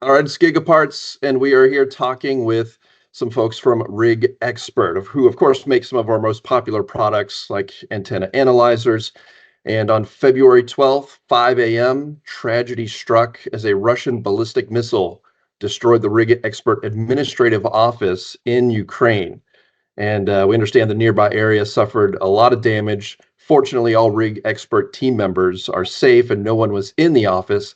All right, it's GigaParts, and we are here talking with some folks from Rig Expert, who, of course, make some of our most popular products like antenna analyzers. And on February 12th, 5 a.m., tragedy struck as a Russian ballistic missile destroyed the Rig Expert administrative office in Ukraine. And we understand the nearby area suffered a lot of damage. Fortunately, all Rig Expert team members are safe, and no one was in the office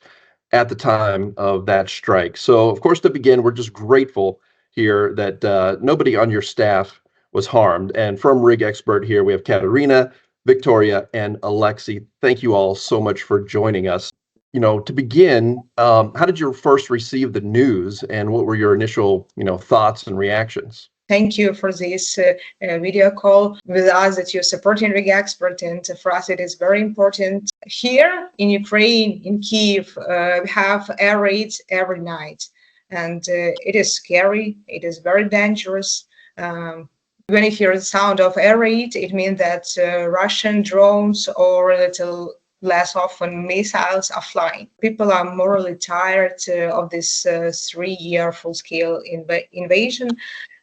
at the time of that strike. So, of course, to begin, we're just grateful here that nobody on your staff was harmed. And from Rig Expert here, we have Katerina, Victoria, and Alexi. Thank you all so much for joining us. To begin, how did you first receive the news, and what were your initial, thoughts and reactions? Thank you for this video call with us that you're supporting Rig Expert, and for us it is very important. Here in Ukraine, in Kiev, we have air raids every night, and it is scary, it is very dangerous. When you hear the sound of air raid, it means that Russian drones or a little less often missiles are flying. People are morally tired of this 3-year full-scale invasion,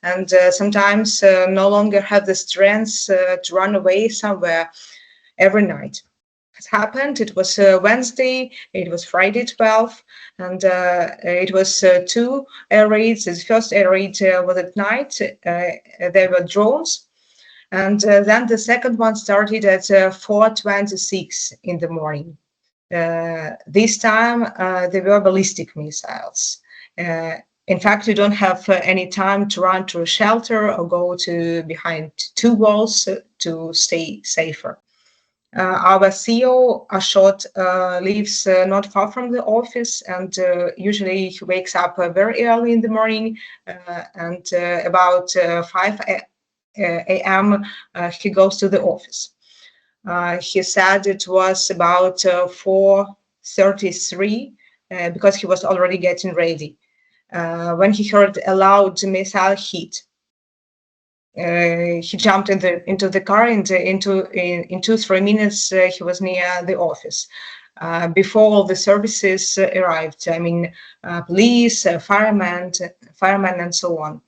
and sometimes no longer have the strength to run away somewhere every night. It happened. It was Wednesday, it was Friday 12th, and it was 2 air raids. The first air raid was at night. There were drones. And then the second one started at 4:26 in the morning. This time there were ballistic missiles. In fact, you don't have any time to run to a shelter or go to behind 2 walls to stay safer. Our CEO, Ashot, lives not far from the office, and usually he wakes up very early in the morning, and about 5 a.m. He goes to the office. He said it was about 4:33 because he was already getting ready. When he heard a loud missile hit, he jumped into the car, and in 2-3 minutes he was near the office. Before all the services arrived, I mean, police, firemen, and so on.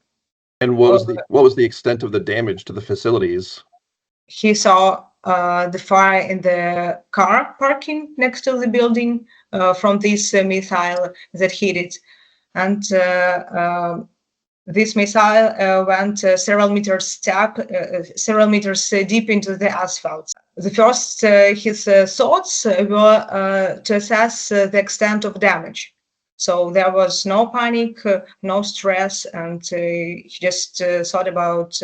And what was the extent of the damage to the facilities? He saw the fire in the car parking next to the building from this missile that hit it. And this missile went several meters deep into the asphalt. The first his thoughts were to assess the extent of damage. So there was no panic, no stress, and he just thought about,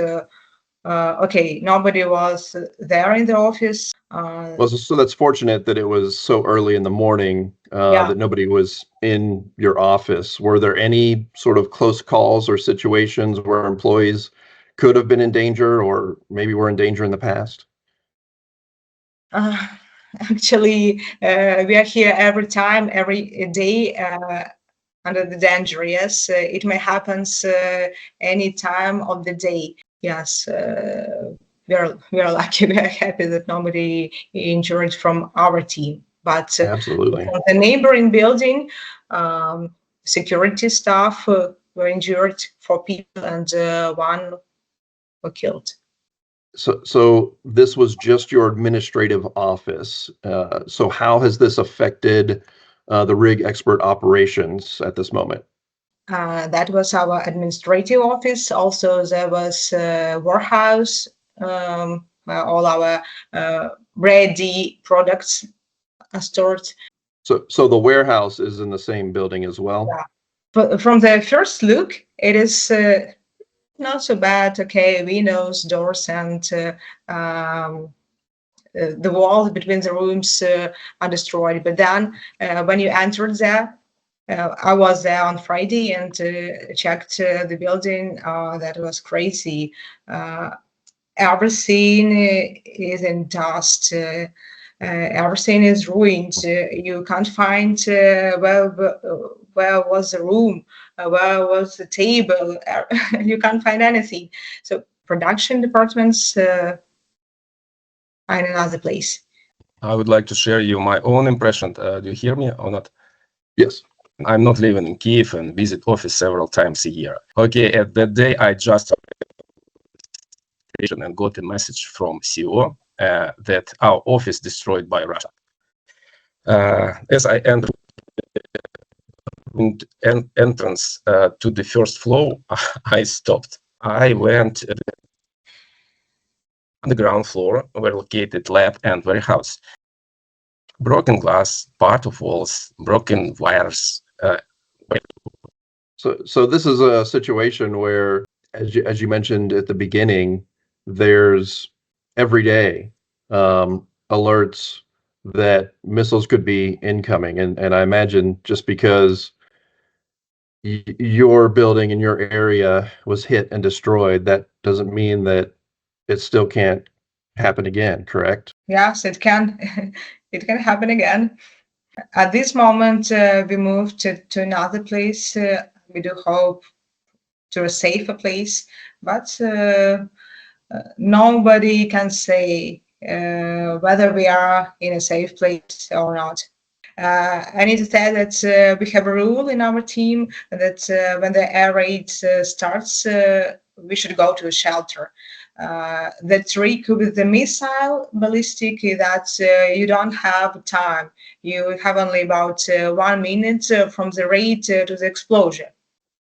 okay, nobody was there in the office. Well, so that's fortunate that it was so early in the morning that nobody was in your office. Were there any sort of close calls or situations where employees could have been in danger, or maybe were in danger in the past? Actually, we are here every day under the danger. Yes, it may happen any time of the day. Yes, we are lucky. We are happy that nobody injured from our team. But Absolutely, from the neighboring building, security staff were injured, 4 people, and 1 were killed. So this was just your administrative office. So how has this affected the Rig Expert operations at this moment? That was our administrative office. Also, there was a warehouse. All our ready products are stored. So the warehouse is in the same building as well? Yeah. But from the first look, it is not so bad. Okay, windows, doors, and the walls between the rooms are destroyed. But then when you entered there, I was there on Friday and checked the building. That was crazy. Everything is in dust. Everything is ruined. You can't find where was the room, where was the table. You can't find anything. So production departments are in another place. I would like to share you my own impression. Do you hear me or not? Yes. I'm not living in Kiev and visit office several times a year. Okay, at that day, I just and got a message from CEO that our office destroyed by Russia. As I entered entrance to the first floor, I stopped. I went on the ground floor were located lab and warehouse. Broken glass, part of walls, broken wires. So this is a situation where, as you mentioned at the beginning, there's every day alerts that missiles could be incoming, and I imagine just because your building in your area was hit and destroyed, that doesn't mean that it still can't happen again, correct? Yes, it can. It can happen again. At this moment, we moved to another place. We do hope to a safer place, but nobody can say whether we are in a safe place or not. I need to say that we have a rule in our team that when the air raid starts, we should go to a shelter. The trick with the missile ballistic is that you don't have time. You have only about 1 minute from the raid to the explosion.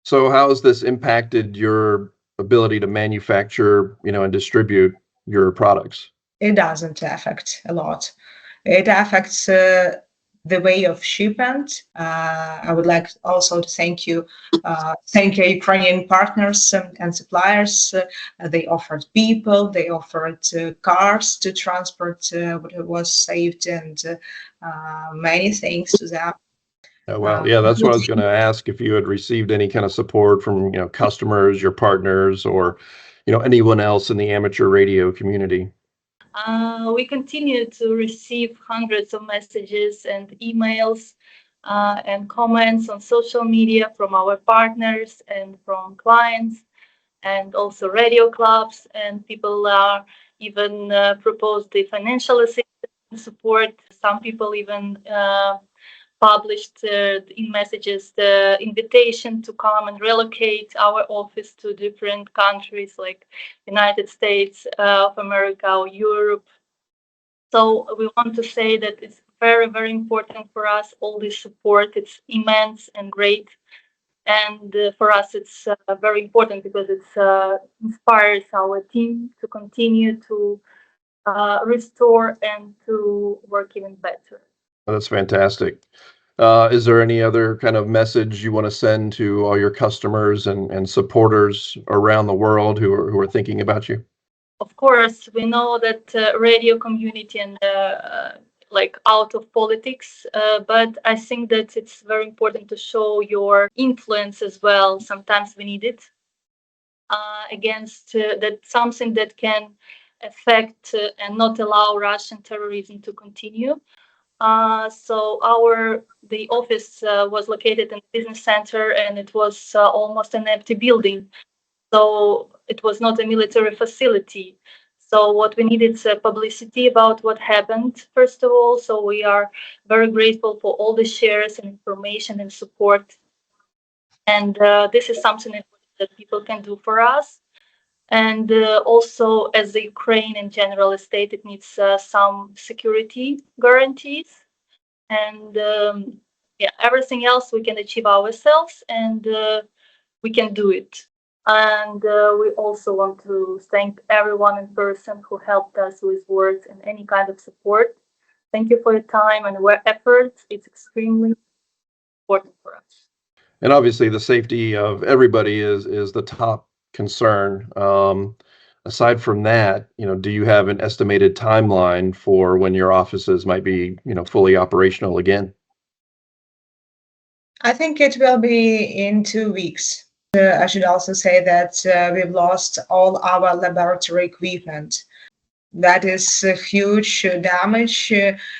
So how has this impacted your ability to manufacture, and distribute your products? It doesn't affect a lot. It affects the way of shipment. I would like also to thank Ukrainian partners and suppliers. They offered people, they offered cars to transport what was saved, and many thanks to them. Oh, well, yeah, that's what I was going to ask, if you had received any kind of support from, customers, your partners, or, anyone else in the amateur radio community. We continue to receive hundreds of messages and emails and comments on social media from our partners and from clients, and also radio clubs, and people even proposed the financial assistance support. Some people even published in messages the invitation to come and relocate our office to different countries like United States of America or Europe. So we want to say that it's very, very important for us, all this support. It's immense and great. And for us, it's very important because it inspires our team to continue to restore and to work even better. That's fantastic. Is there any other kind of message you want to send to all your customers and supporters around the world who are thinking about you? Of course, we know that radio community and like out of politics, but I think that it's very important to show your influence as well. Sometimes we need it against that something that can affect and not allow Russian terrorism to continue. So the office was located in the business center, and it was almost an empty building. So it was not a military facility. So what we needed is publicity about what happened, first of all. So we are very grateful for all the shares and information and support. And this is something that people can do for us. And also, as the Ukraine in general state, it needs some security guarantees. And everything else we can achieve ourselves, and we can do it. And we also want to thank everyone in person who helped us with words and any kind of support. Thank you for your time and your efforts. It's extremely important for us. And obviously, the safety of everybody is the top concern. Aside from that, do you have an estimated timeline for when your offices might be, fully operational again? I think it will be in 2 weeks. I should also say that we've lost all our laboratory equipment. That is a huge damage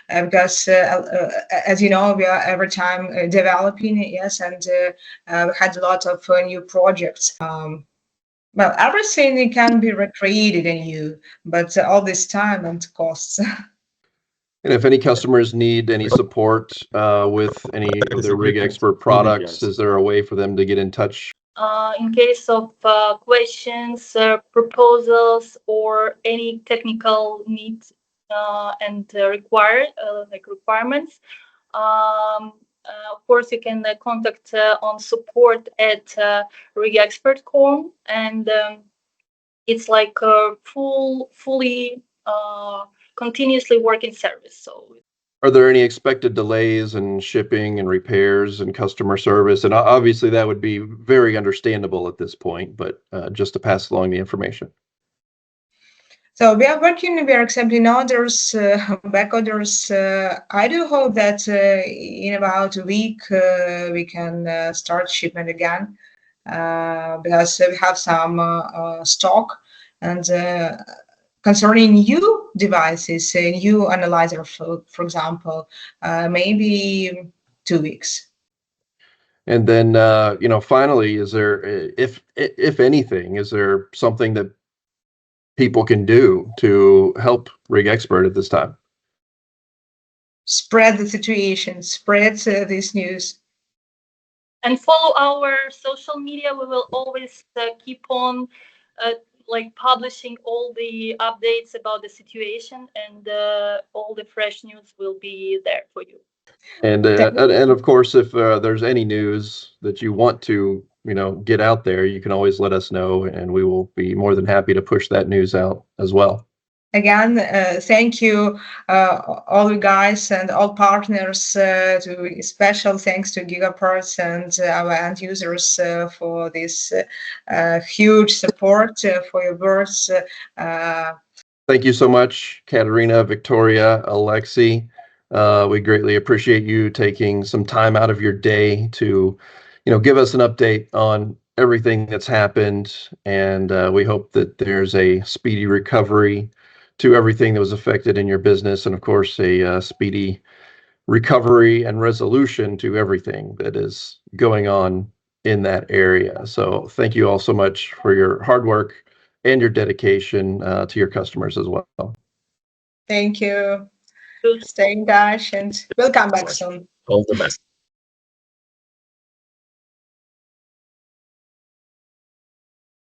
because, as you know, we are every time developing, yes, and we had a lot of new projects. Well, everything can be recreated anew, but all this time and costs. And if any customers need any support with any of their Rig Expert products, is there a way for them to get in touch? In case of questions, proposals, or any technical needs and requirements, of course, you can contact on support at rigexpert.com, and it's like a fully continuously working service. So, Are there any expected delays in shipping and repairs and customer service? And obviously that would be very understandable at this point, but just to pass along the information. So we are accepting orders, back orders. I do hope that in about a week we can start shipment again, because we have some stock. And concerning new devices, a new analyzer, for example, maybe 2 weeks. And then, finally, is there, if anything, is there something that people can do to help Rig Expert at this time? Spread the situation, spread this news. And follow our social media. We will always keep on publishing all the updates about the situation, and all the fresh news will be there for you. And of course, if there's any news that you want to, get out there, you can always let us know, and we will be more than happy to push that news out as well. Again, thank you, all you guys and all partners. Special thanks to GigaParts and our end users for this huge support, for your words. Thank you so much, Katerina, Victoria, Alexi. We greatly appreciate you taking some time out of your day to, give us an update on everything that's happened. And we hope that there's a speedy recovery to everything that was affected in your business, and of course a speedy recovery and resolution to everything that is going on in that area. So thank you all so much for your hard work and your dedication to your customers as well. Thank you. Stay in touch, and we'll come back soon. All the best.